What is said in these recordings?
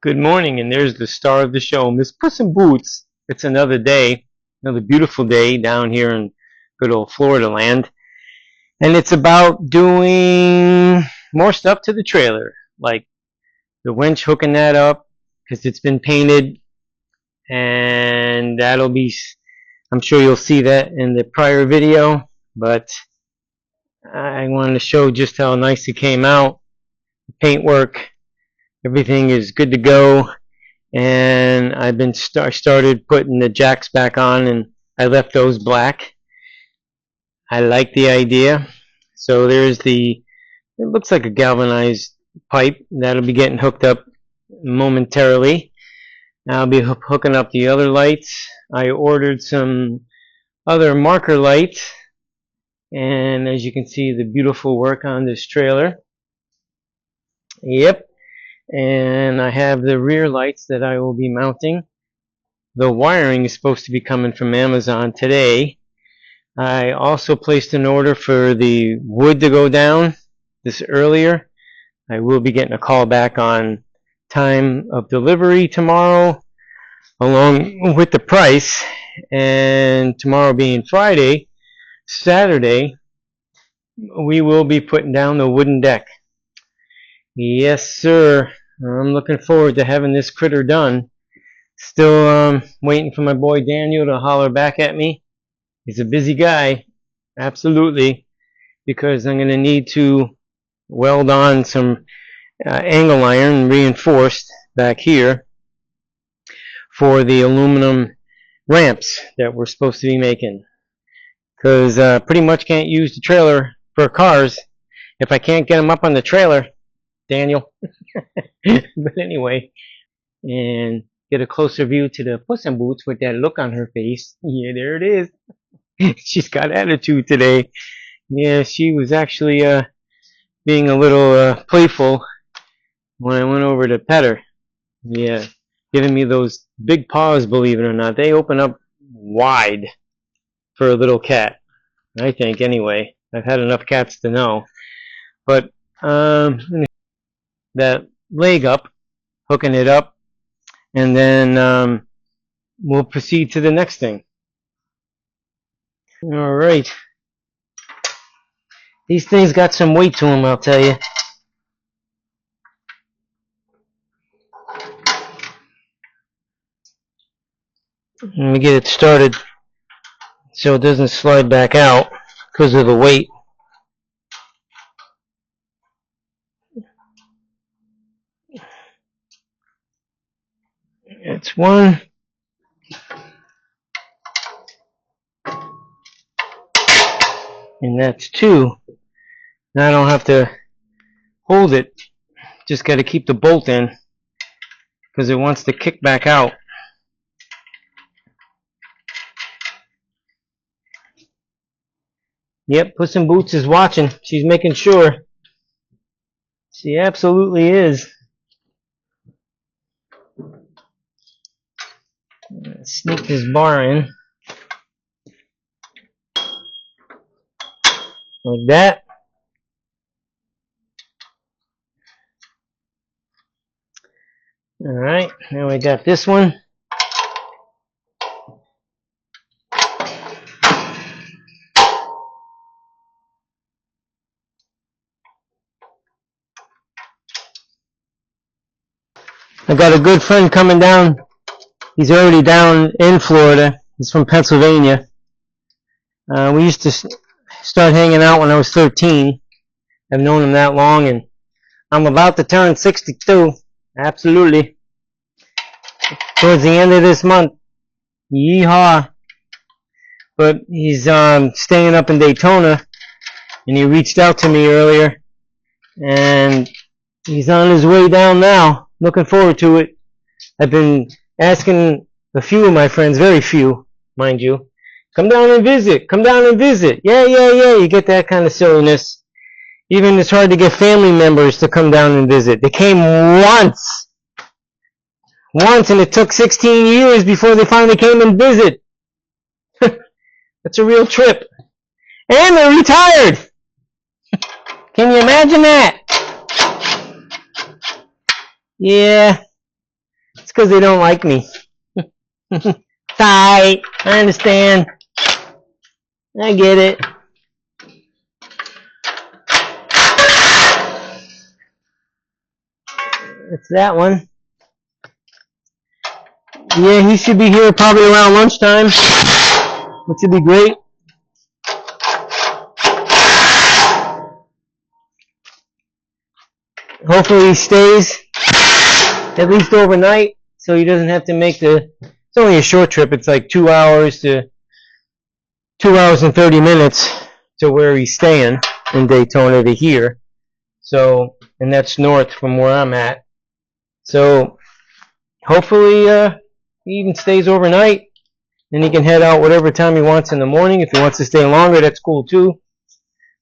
Good morning, and there's the star of the show, Miss Puss in Boots. It's another day, another beautiful day down here in good old Florida land. And it's about doing more stuff to the trailer, like the winch, hooking that up, because it's been painted, and I'm sure you'll see that in the prior video, but I wanted to show just how nice it came out. The paintwork, everything is good to go. And I've been started putting the jacks back on, and I left those black. I like the idea. So it looks like a galvanized pipe that'll be getting hooked up momentarily. I'll be hooking up the other lights. I ordered some other marker lights, and as you can see, the beautiful work on this trailer. Yep. And I have the rear lights that I will be mounting. The wiring is supposed to be coming from Amazon today. I also placed an order for the wood to go down this earlier. I will be getting a call back on time of delivery tomorrow, along with the price. And tomorrow being Friday, Saturday, we will be putting down the wooden deck. Yes, sir. I'm looking forward to having this critter done. Still waiting for my boy Daniel to holler back at me. He's a busy guy, absolutely, because I'm going to need to weld on some angle iron reinforced back here for the aluminum ramps that we're supposed to be making. Because pretty much can't use the trailer for cars if I can't get them up on the trailer, Daniel. But anyway, and get a closer view to the Puss in Boots with that look on her face. Yeah, there it is. She's got attitude today. Yeah, she was actually being a little playful when I went over to pet her. Yeah, giving me those big paws, believe it or not. They open up wide for a little cat, I think, anyway. I've had enough cats to know. But that leg up, hooking it up, and then we'll proceed to the next thing. Alright. These things got some weight to them, I'll tell you. Let me get it started so it doesn't slide back out because of the weight. That's one. And that's two. Now I don't have to hold it. Just got to keep the bolt in because it wants to kick back out. Yep, Puss in Boots is watching. She's making sure. She absolutely is. Sneak this bar in. Like that. Alright, now we got this one. I got a good friend coming down. He's already down in Florida. He's from Pennsylvania. We used to start hanging out when I was 13. I've known him that long, and I'm about to turn 62. Absolutely. Towards the end of this month. Yeehaw. But he's staying up in Daytona, and he reached out to me earlier, and he's on his way down now. Looking forward to it. I've been asking a few of my friends, very few, mind you, come down and visit. Come down and visit. Yeah. You get that kind of silliness. Even it's hard to get family members to come down and visit. They came once, and it took 16 years before they finally came and visit. That's a real trip. And they're retired. Can you imagine that? Yeah. because they don't like me. Tight. I understand. I get it. It's that one. Yeah, he should be here probably around lunchtime, which would be great. Hopefully he stays at least overnight, so he doesn't have to make the. It's only a short trip. It's like 2 hours to 2 hours and 30 minutes to where he's staying in Daytona to here. So, and that's north from where I'm at. So, hopefully he even stays overnight, and he can head out whatever time he wants in the morning. If he wants to stay longer, that's cool too.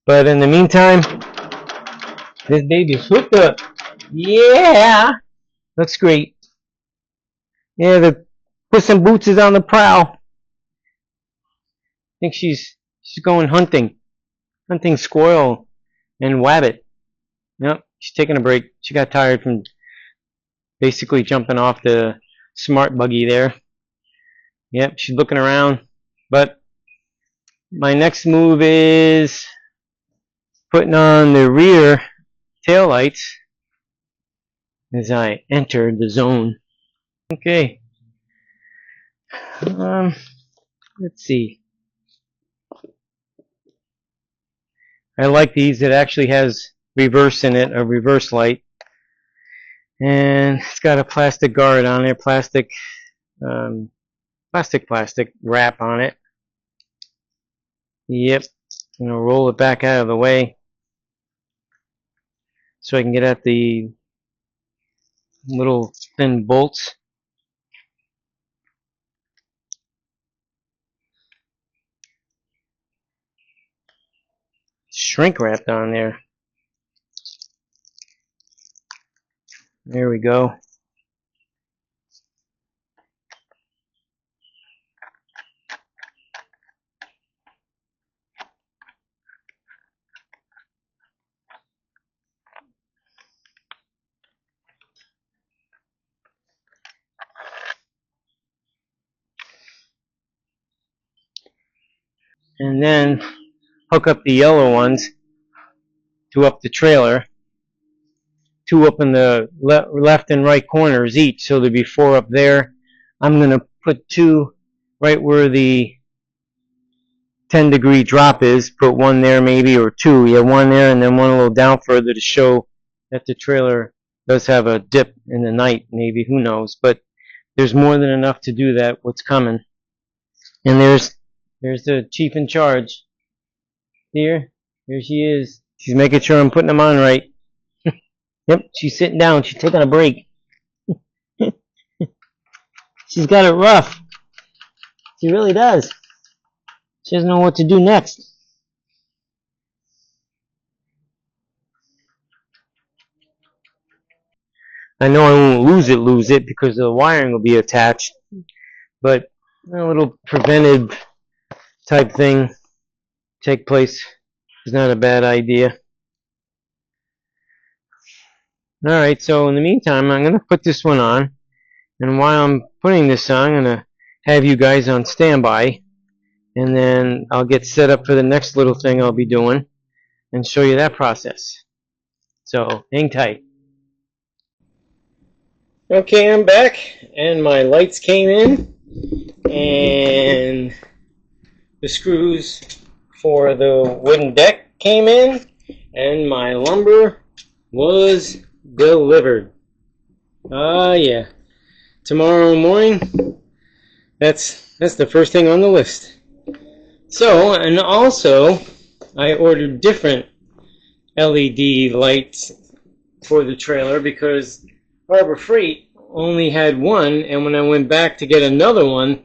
But in the meantime, this baby's hooked up. Yeah, looks great. Yeah, the Puss in Boots is on the prowl. I think she's going hunting squirrel and wabbit. Yep, she's taking a break. She got tired from basically jumping off the smart buggy there. Yep, she's looking around. But my next move is putting on the rear taillights as I enter the zone. Okay. Let's see. I like these. It actually has reverse in it, a reverse light. And it's got a plastic guard on it, plastic wrap on it. Yep. I'm going to roll it back out of the way so I can get at the little thin bolts. Shrink wrapped on there. There we go. And then hook up the yellow ones to up the trailer. 2 up in the left and right corners each, so there'll be 4 up there. I'm going to put 2 right where the 10-degree drop is. Put 1 there maybe, or 2. Yeah, 1 there and then 1 a little down further to show that the trailer does have a dip in the night, maybe, who knows. But there's more than enough to do that, what's coming. And there's the chief in charge. Here she is. She's making sure I'm putting them on right. Yep, she's sitting down. She's taking a break. She's got it rough. She really does. She doesn't know what to do next. I know I won't lose it because the wiring will be attached. But a little preventive type thing take place is not a bad idea. Alright, so in the meantime, I'm going to put this one on. And while I'm putting this on, I'm going to have you guys on standby. And then I'll get set up for the next little thing I'll be doing and show you that process. So, hang tight. Okay, I'm back. And my lights came in. And the screws for the wooden deck came in. And my lumber was delivered. Yeah. Tomorrow morning, that's the first thing on the list. So, and also, I ordered different LED lights for the trailer because Harbor Freight only had 1, and when I went back to get another one,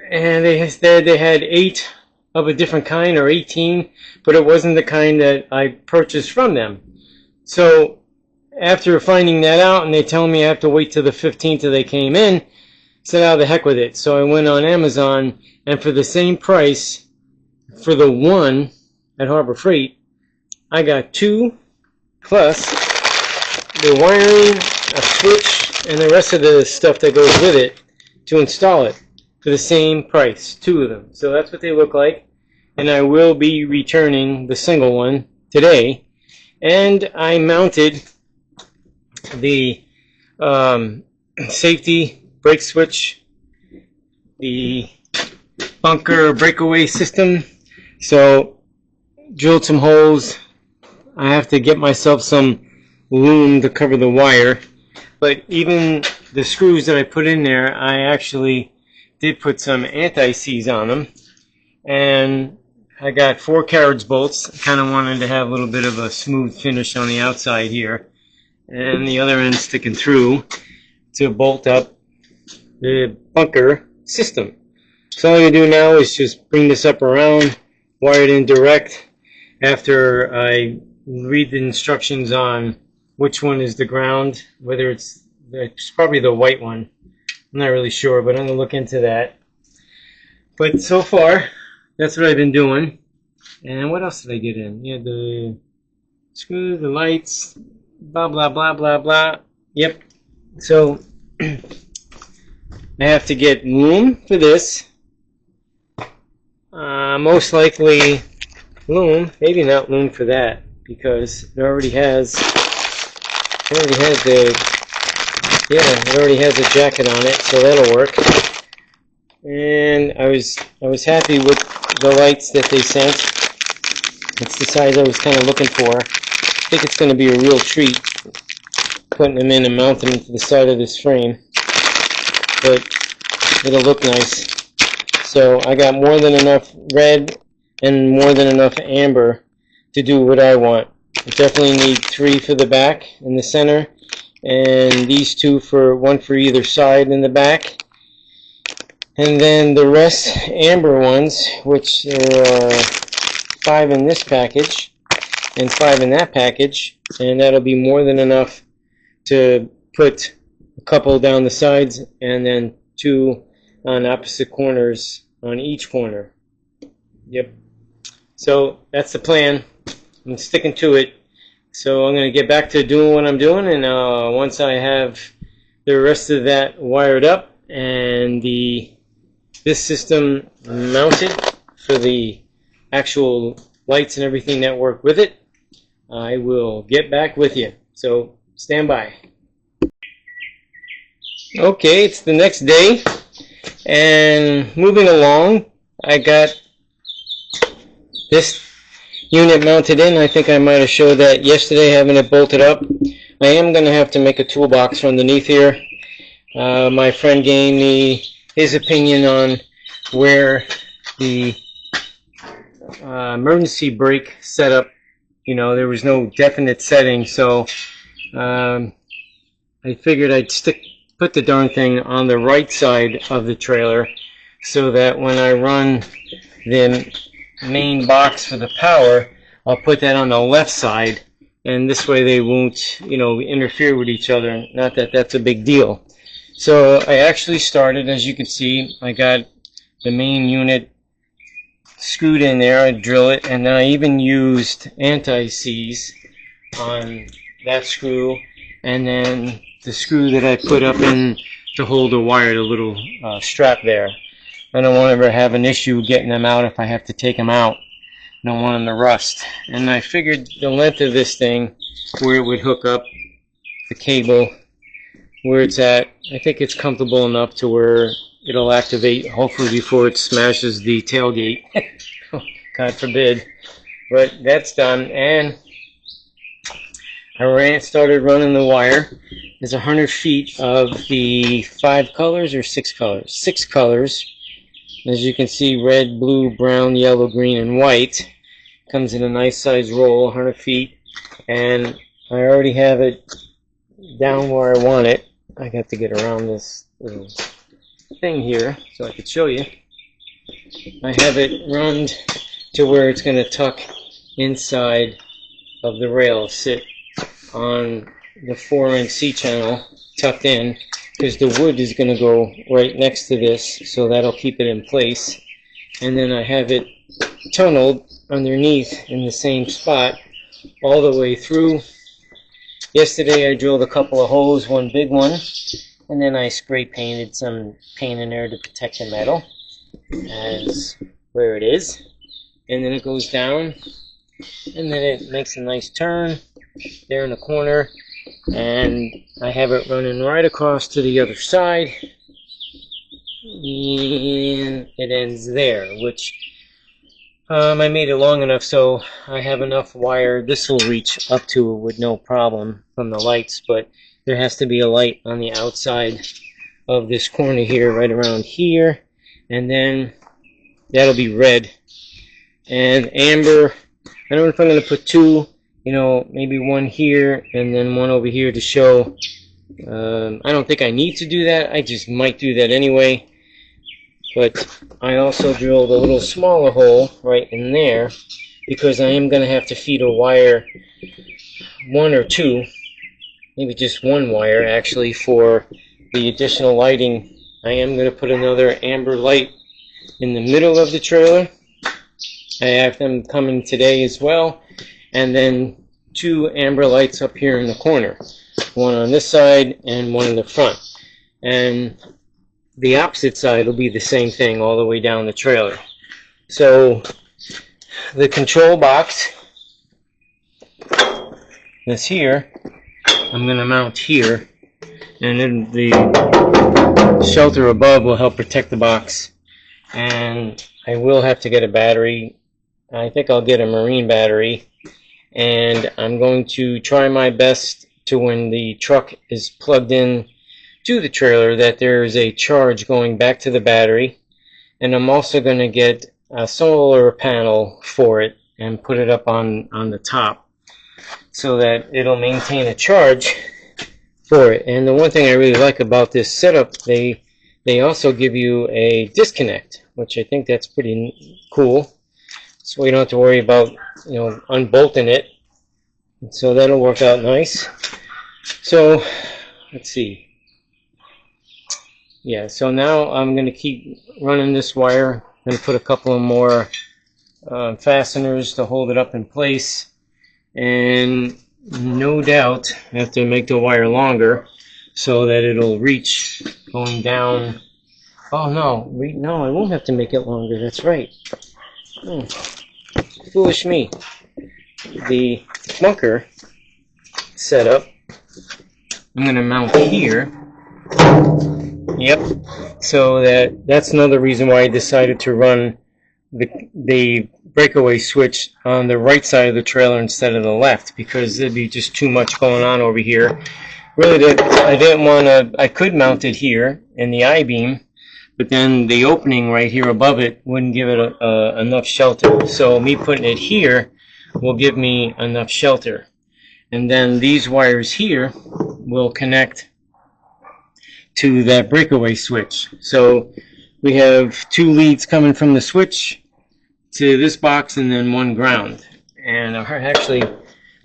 and they said they had 8 of a different kind, or 18, but it wasn't the kind that I purchased from them. So, after finding that out, and they tell me I have to wait till the 15th till they came in, I said, oh, the heck with it. So I went on Amazon, and for the same price, for the 1 at Harbor Freight, I got 2, plus the wiring, a switch, and the rest of the stuff that goes with it to install it for the same price, 2 of them. So that's what they look like, and I will be returning the single one today. And I mounted the safety brake switch, the bunker breakaway system. So drilled some holes. I have to get myself some loom to cover the wire, but even the screws that I put in there, I actually did put some anti-seize on them, and I got 4 carriage bolts. I kind of wanted to have a little bit of a smooth finish on the outside here, and the other end sticking through to bolt up the bunker system. So all I'm going to do now is just bring this up around, wire it in direct after I read the instructions on which one is the ground, whether it's probably the white one. I'm not really sure, but I'm going to look into that. But so far, that's what I've been doing. And what else did I get in? Yeah, the screw, the lights, blah, blah, blah, blah, blah. Yep. So I have to get loom for this. Most likely loom, maybe not loom for that, because it already has a jacket on it, so that'll work. And I was happy with the lights that they sent. It's the size I was kind of looking for. I think it's going to be a real treat putting them in and mounting them to the side of this frame, but it'll look nice. So I got more than enough red and more than enough amber to do what I want. I definitely need 3 for the back in the center, and these 2 for one for either side in the back. And then the rest amber ones, which there are 5 in this package and 5 in that package, and that'll be more than enough to put a couple down the sides and then 2 on opposite corners on each corner. Yep. So that's the plan. I'm sticking to it. So I'm going to get back to doing what I'm doing, and once I have the rest of that wired up and this system mounted for the actual lights and everything that work with it, I will get back with you. So stand by. Okay, it's the next day, and moving along, I got this unit mounted in. I think I might have showed that yesterday, having it bolted up. I am going to have to make a toolbox from underneath here. My friend gave me his opinion on where the emergency brake setup, there was no definite setting, so I figured I'd put the darn thing on the right side of the trailer so that when I run the main box for the power, I'll put that on the left side, and this way they won't, interfere with each other. Not that that's a big deal. So I actually started, as you can see, I got the main unit screwed in there. I drill it, and then I even used anti-seize on that screw, and then the screw that I put up in to hold the wire, the little strap there. I don't want to ever have an issue getting them out if I have to take them out. I don't want them to rust. And I figured the length of this thing, where it would hook up the cable, where it's at, I think it's comfortable enough to where it'll activate, hopefully before it smashes the tailgate. God forbid. But that's done, and I started running the wire. There's 100 feet of the 5 colors or 6 colors? 6 colors. As you can see, red, blue, brown, yellow, green, and white. Comes in a nice size roll, 100 feet. And I already have it down where I want it. I got to get around this little thing here so I could show you. I have it run to where it's going to tuck inside of the rail, sit on the 4-inch C-channel tucked in, because the wood is going to go right next to this, so that'll keep it in place. And then I have it tunneled underneath in the same spot all the way through Yesterday I drilled a couple of holes, one big one, and then I spray painted some paint in there to protect the metal as where it is. And then it goes down, and then it makes a nice turn there in the corner, and I have it running right across to the other side, and it ends there, which I made it long enough so I have enough wire. This will reach up to it with no problem from the lights, but there has to be a light on the outside of this corner here, right around here, and then that'll be red. And amber, I don't know if I'm going to put two, maybe one here and then one over here to show. I don't think I need to do that. I just might do that anyway. But I also drilled a little smaller hole right in there because I am going to have to feed a wire, one or two, maybe just one wire actually, for the additional lighting. I am going to put another amber light in the middle of the trailer. I have them coming today as well, and then two amber lights up here in the corner, one on this side and one in the front. And the opposite side will be the same thing all the way down the trailer. So the control box that's here, I'm going to mount here, and then the shelter above will help protect the box. And I will have to get a battery. I think I'll get a marine battery, and I'm going to try my best to, when the truck is plugged in to the trailer, that there is a charge going back to the battery. And I'm also going to get a solar panel for it and put it up on the top so that it'll maintain a charge for it. And the one thing I really like about this setup, they also give you a disconnect, which I think that's pretty cool. So we don't have to worry about, unbolting it. So that'll work out nice. So let's see. Yeah, so now I'm going to keep running this wire. I'm going to put a couple of more fasteners to hold it up in place. And no doubt I have to make the wire longer so that it'll reach going down. Oh no, no, I won't have to make it longer. That's right. Foolish me. The bunker setup, I'm going to mount here. Yep. So that's another reason why I decided to run the breakaway switch on the right side of the trailer instead of the left, because there'd be just too much going on over here. Really, I didn't want to. I could mount it here in the I-beam, but then the opening right here above it wouldn't give it enough shelter. So me putting it here will give me enough shelter. And then these wires here will connect to that breakaway switch. So we have two leads coming from the switch to this box and then one ground. And I actually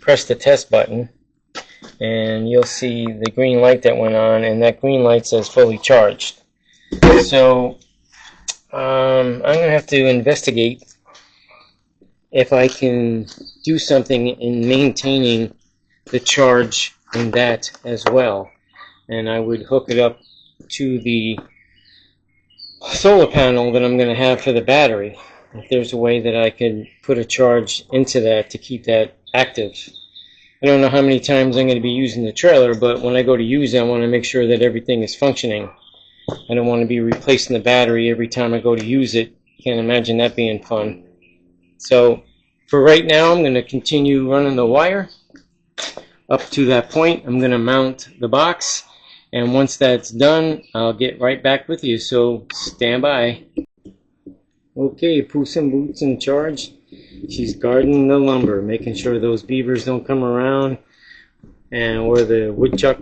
pressed the test button, and you'll see the green light that went on, and that green light says fully charged. So I'm going to have to investigate if I can do something in maintaining the charge in that as well. And I would hook it up to the solar panel that I'm going to have for the battery. If there's a way that I can put a charge into that to keep that active. I don't know how many times I'm going to be using the trailer, but when I go to use it, I want to make sure that everything is functioning. I don't want to be replacing the battery every time I go to use it. Can't imagine that being fun. So for right now, I'm going to continue running the wire up to that point. I'm going to mount the box, and once that's done, I'll get right back with you, so stand by. Okay, Puss in Boots in charge. She's guarding the lumber, making sure those beavers don't come around, or the woodchuck,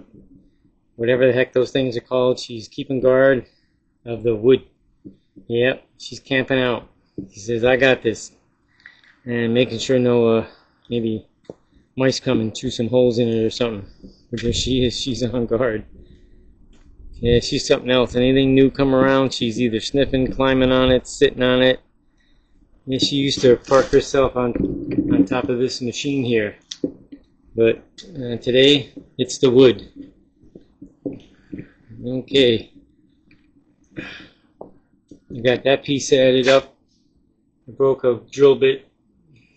whatever the heck those things are called. She's keeping guard of the wood. Yep, she's camping out. She says, I got this. And making sure no maybe mice come and chew some holes in it or something. Because she's on guard. Yeah, she's something else. Anything new come around, she's either sniffing, climbing on it, sitting on it. Yeah, she used to park herself on top of this machine here. But today it's the wood. Okay, I got that piece added up. I broke a drill bit,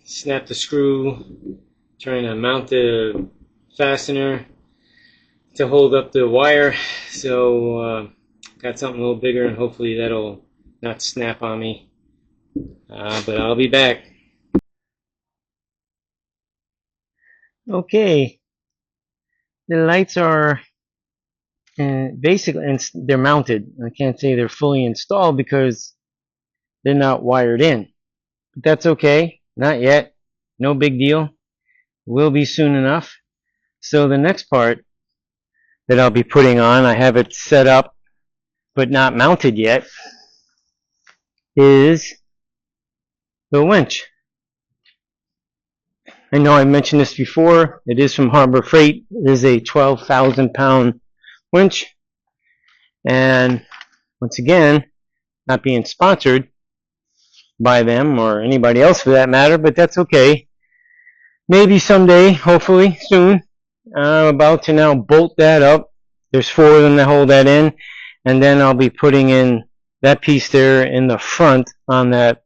snapped the screw, trying to mount the fastener to hold up the wire. So got something a little bigger, and hopefully that'll not snap on me. But I'll be back. Okay, the lights are basically, and they're mounted. I can't say they're fully installed because they're not wired in. But that's okay. Not yet. No big deal. Will be soon enough. So the next part that I'll be putting on, I have it set up but not mounted yet, is the winch. I know I mentioned this before. It is from Harbor Freight. It is a 12,000 pound winch. And once again, not being sponsored by them or anybody else for that matter, but that's okay. Maybe someday, hopefully soon. I'm about to now bolt that up. There's 4 of them that hold that in, and then I'll be putting in that piece there in the front on that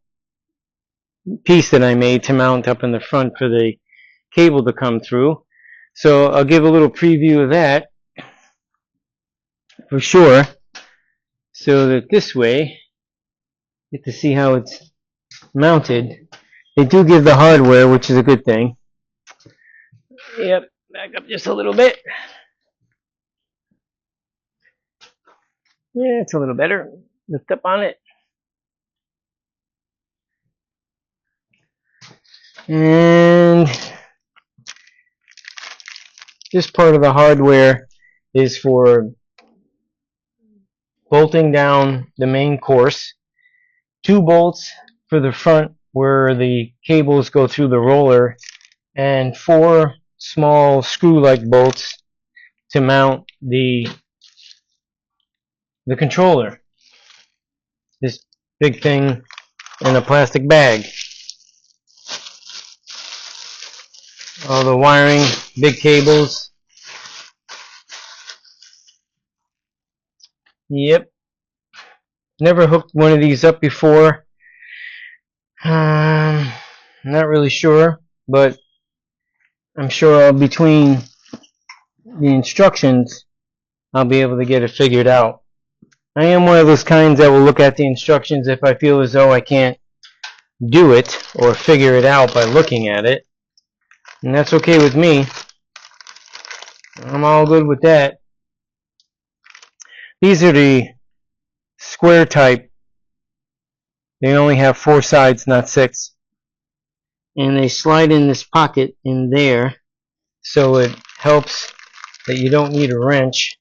piece that I made to mount up in the front for the cable to come through. So I'll give a little preview of that for sure, so that this way you get to see how it's mounted. They do give the hardware, which is a good thing. Yep, back up just a little bit. Yeah, it's a little better. Lift up on it. And this part of the hardware is for bolting down the main course. 2 bolts for the front where the cables go through the roller, and 4 small screw-like bolts to mount the controller. This big thing in a plastic bag. All the wiring, big cables. Yep. Never hooked one of these up before. Not really sure, but I'm sure between the instructions I'll be able to get it figured out. I am one of those kinds that will look at the instructions if I feel as though I can't do it or figure it out by looking at it. And that's okay with me. I'm all good with that. These are the square type. They only have 4 sides, not 6. And they slide in this pocket in there, so it helps that you don't need a wrench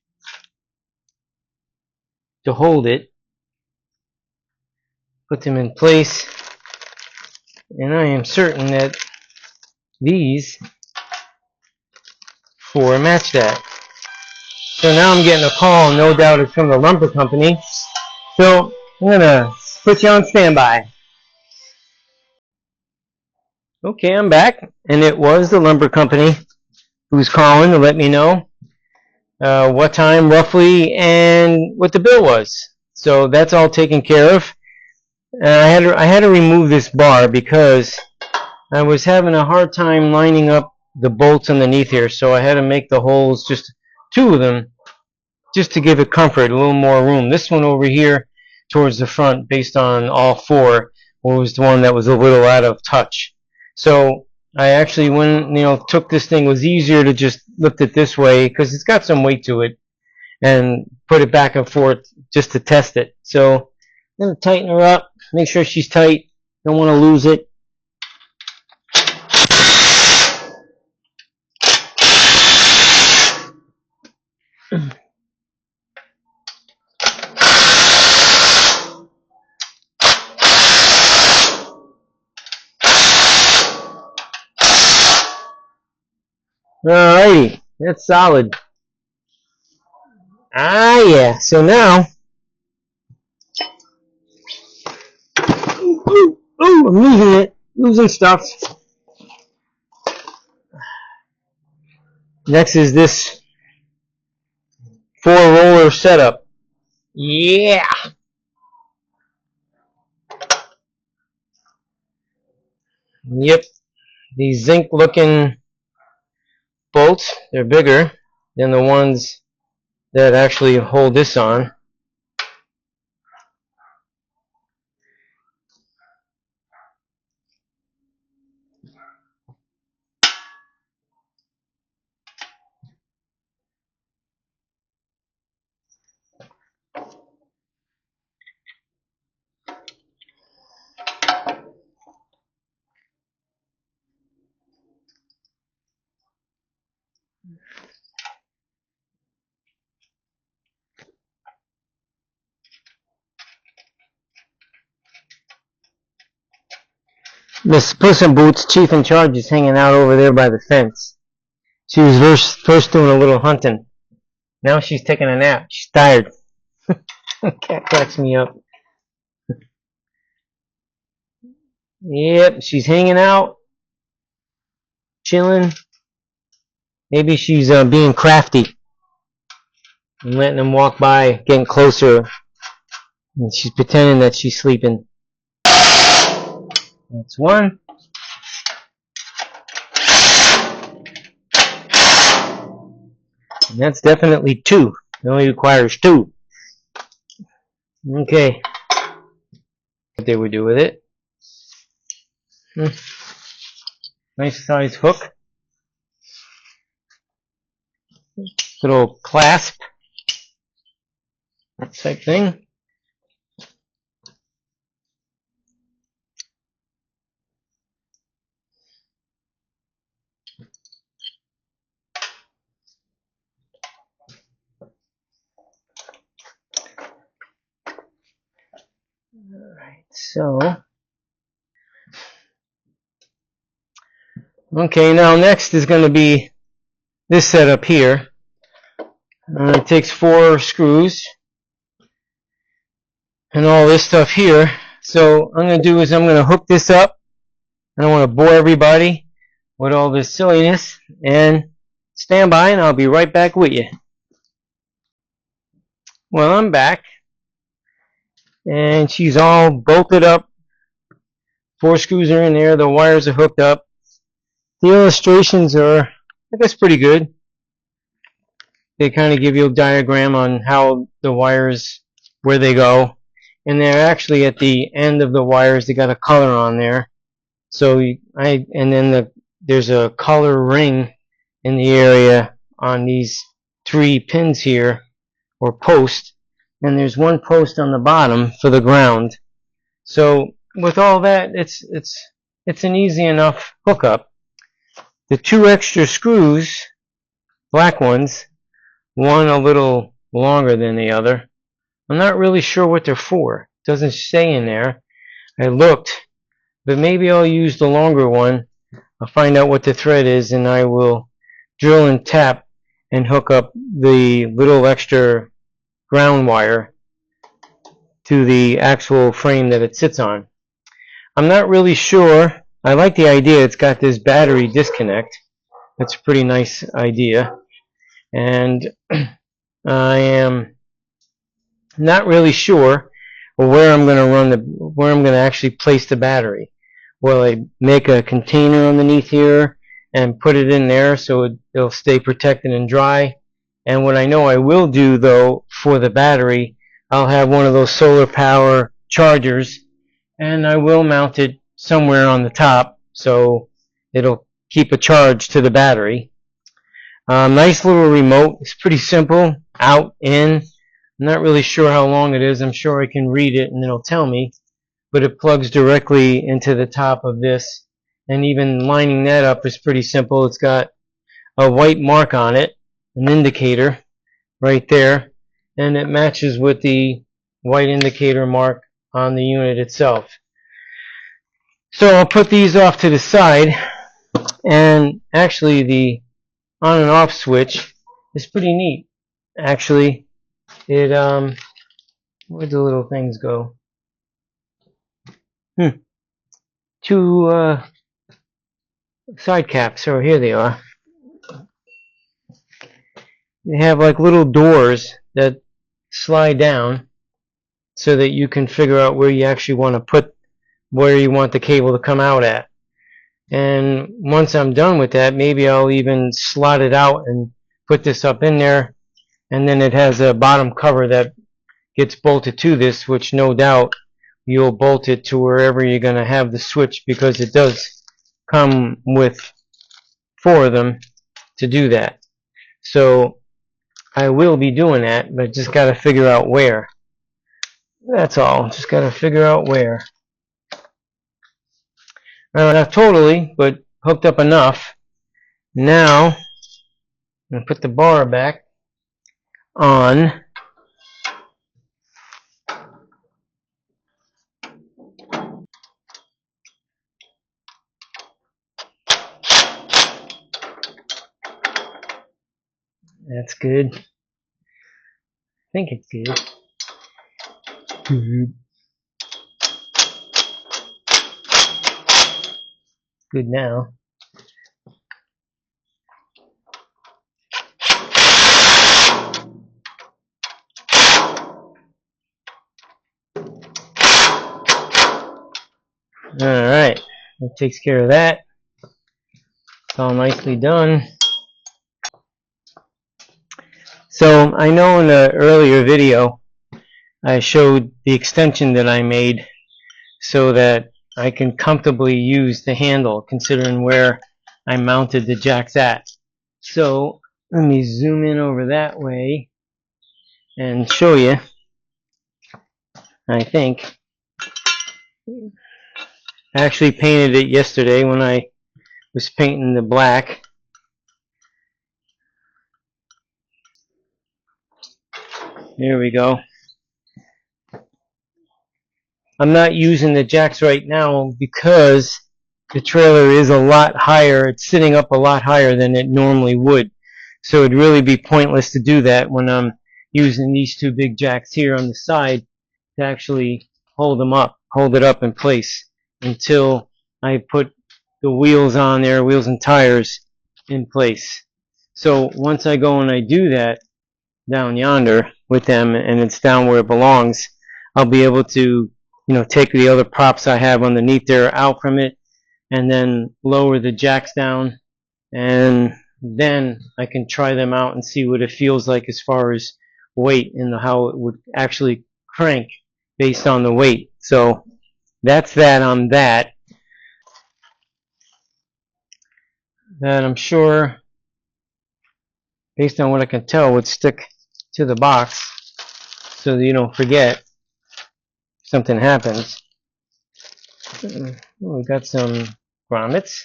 to hold it. Put them in place, and I am certain that these 4 match that. So now I'm getting a call, no doubt it's from the lumber company. So I'm going to put you on standby. Okay, I'm back, and it was the lumber company who's calling to let me know what time roughly and what the bill was. So that's all taken care of. I had to remove this bar because I was having a hard time lining up the bolts underneath here, so I had to make the holes, just 2 of them, just to give it comfort, a little more room. This one over here towards the front, based on all 4, was the one that was a little out of touch. So I actually, took this thing, it was easier to just lift it this way because it's got some weight to it, and put it back and forth just to test it. So I'm going to tighten her up, make sure she's tight, don't want to lose it. Alrighty, that's solid. Yeah, so now, I'm losing stuff. Next is this 4-roller setup. Yeah! Yep, these zinc looking bolts, they're bigger than the ones that actually hold this on. Miss Puss in Boots, chief in charge, is hanging out over there by the fence. She was first doing a little hunting. Now she's taking a nap. She's tired. Cat cracks me up. Yep, she's hanging out, chilling. Maybe she's being crafty and letting them walk by, getting closer. And she's pretending that she's sleeping. That's one. And that's definitely two. It only requires two. Okay. What they would do with it. Nice size hook. Little clasp. That type thing. Alright, so. Okay, now next is going to be this setup here. It takes 4 screws and all this stuff here. So what I'm going to do is I'm going to hook this up. I don't want to bore everybody with all this silliness. And stand by and I'll be right back with you. Well, I'm back. And she's all bolted up. 4 screws are in there. The wires are hooked up. The illustrations are, I guess, pretty good. They kind of give you a diagram on how the wires, where they go. And they're actually at the end of the wires. They got a color on there. So and then there's a color ring in the area on these 3 pins here, or post. And there's 1 post on the bottom for the ground. So with all that, it's an easy enough hookup. The 2 extra screws, black ones, one a little longer than the other. I'm not really sure what they're for. It doesn't say in there. I looked, but maybe I'll use the longer one. I'll find out what the thread is, and I will drill and tap and hook up the little extra ground wire to the actual frame that it sits on. I'm not really sure. I like the idea. It's got this battery disconnect. That's a pretty nice idea. And I am not really sure where I'm going to actually place the battery. Will I make a container underneath here and put it in there so it'll stay protected and dry? And what I know I will do, though, for the battery, I'll have one of those solar power chargers, and I will mount it somewhere on the top so it'll keep a charge to the battery. Nice little remote. It's pretty simple. Out, in. I'm not really sure how long it is. I'm sure I can read it and it'll tell me. But it plugs directly into the top of this. And even lining that up is pretty simple. It's got a white mark on it, an indicator right there. And it matches with the white indicator mark on the unit itself. So I'll put these off to the side, and actually the on and off switch is pretty neat. Actually, it where'd the little things go? 2 side caps. So here they are. they have like little doors that slide down so that you can figure out where you actually want to put, where you want the cable to come out at. And once I'm done with that, maybe I'll even slot it out and put this up in there, and then it has a bottom cover that gets bolted to this, which no doubt you'll bolt it to wherever you're going to have the switch, because it does come with 4 of them to do that. So I will be doing that, but just got to figure out where. That's all. Just got to figure out where. Not totally, but hooked up enough. Now I'm going to put the bar back on. That's good. I think it's good. Good now. Alright, that takes care of that. It's all nicely done. So I know in an earlier video I showed the extension that I made so that I can comfortably use the handle considering where I mounted the jacks at. So let me zoom in over that way and show you. I think I actually painted it yesterday when I was painting the black. There we go. I'm not using the jacks right now because the trailer is a lot higher. It's sitting up a lot higher than it normally would. So it'd really be pointless to do that when I'm using these 2 big jacks here on the side to actually hold it up in place until I put the wheels on there, wheels and tires in place. So once I go and I do that down yonder with them and it's down where it belongs, I'll be able to, take the other props I have underneath there out from it and then lower the jacks down, and then I can try them out and see what it feels like as far as weight and how it would actually crank based on the weight. So that's that on that. That I'm sure, based on what I can tell, would stick to the box so that you don't forget if something happens. We got some grommets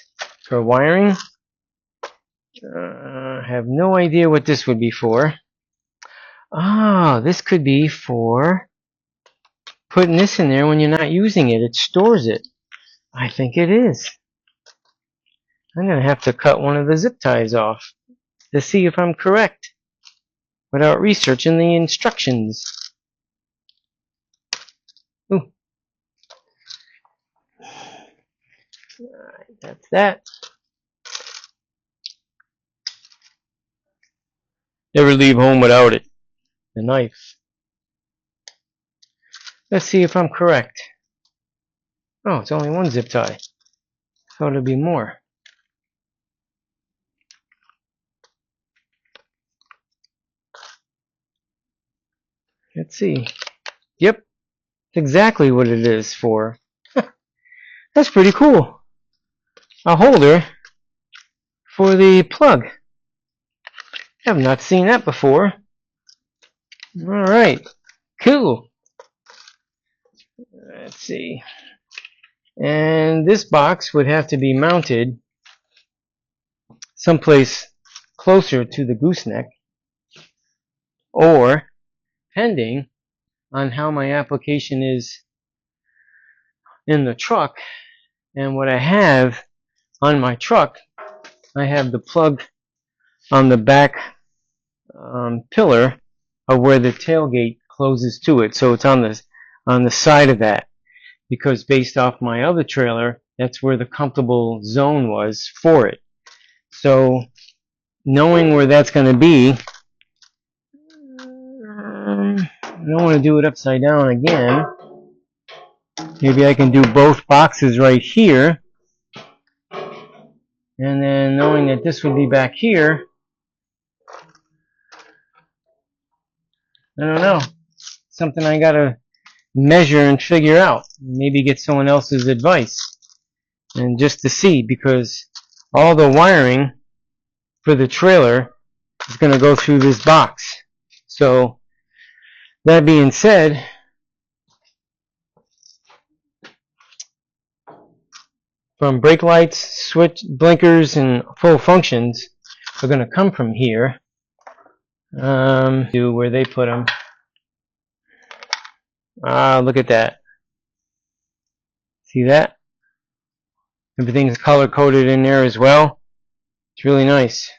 for wiring. I have no idea what this would be for. Ah, this could be for putting this in there when you're not using it. It stores it. I think it is. I'm going to have to cut one of the zip ties off to see if I'm correct without researching the instructions. Ooh. Alright, that's that. Never leave home without it. The knife. Let's see if I'm correct. Oh, it's only 1 zip tie. Thought it'd be more. Let's see. Yep. That's exactly what it is for. That's pretty cool. A holder for the plug. I have not seen that before. Alright. Cool. Let's see. And this box would have to be mounted someplace closer to the gooseneck, or depending on how my application is in the truck and what I have on my truck. I have the plug on the back pillar of where the tailgate closes to it, so it's on the side of that, because based off my other trailer, that's where the comfortable zone was for it. So knowing where that's going to be, don't want to do it upside down again. Maybe I can do both boxes right here. And then knowing that this would be back here, I don't know. Something I gotta measure and figure out. Maybe get someone else's advice. And just to see, because all the wiring for the trailer is gonna go through this box. So, that being said, from brake lights, switch, blinkers, and full functions are gonna come from here. To where they put them. Look at that. See that? Everything's color coded in there as well. It's really nice.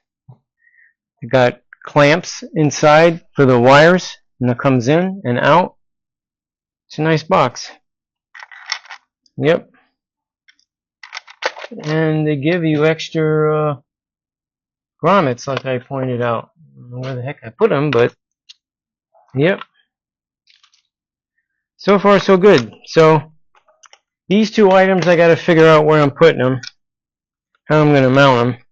It got clamps inside for the wires, and it comes in and out. It's a nice box. Yep. And they give you extra grommets, like I pointed out. I don't know where the heck I put them, but yep. So far, so good. So these two items, I got to figure out where I'm putting them, how I'm going to mount them.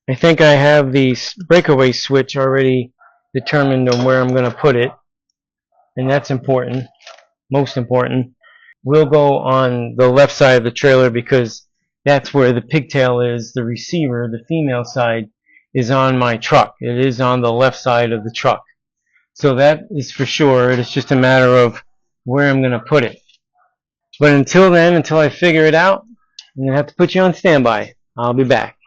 I think I have the breakaway switch already determined on where I'm going to put it, and that's important, most important. We'll go on the left side of the trailer because that's where the pigtail is. The receiver, the female side, is on my truck. It is on the left side of the truck. So that is for sure. It's just a matter of where I'm going to put it. But until then, until I figure it out, I'm going to have to put you on standby. I'll be back.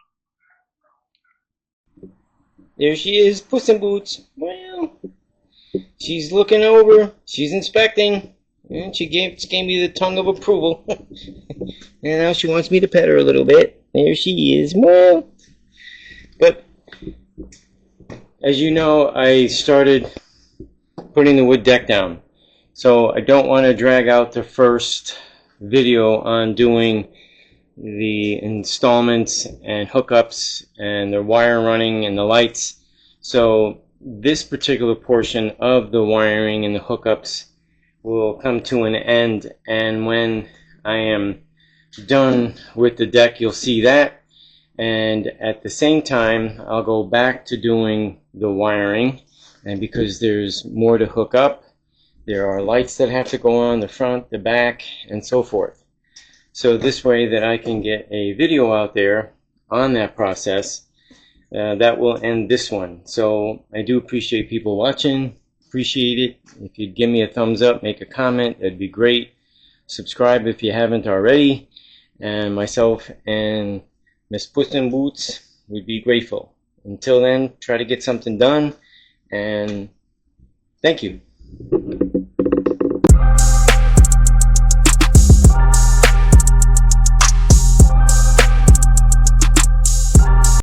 There she is, Puss in Boots. Well, she's looking over. She's inspecting. And she gave me the tongue of approval. And now she wants me to pet her a little bit. There she is. Well, but as you know, I started putting the wood deck down. So I don't want to drag out the first video on doing the installments and hookups and the wire running and the lights. So this particular portion of the wiring and the hookups will come to an end, and when I am done with the deck, you'll see that. And at the same time, I'll go back to doing the wiring, and because there's more to hook up, there are lights that have to go on the front, the back, and so forth. So this way that I can get a video out there on that process, that will end this one. So I do appreciate people watching. Appreciate it. If you'd give me a thumbs up, make a comment, that'd be great. Subscribe if you haven't already. And myself and Miss Puss in Boots would be grateful. Until then, try to get something done. And thank you.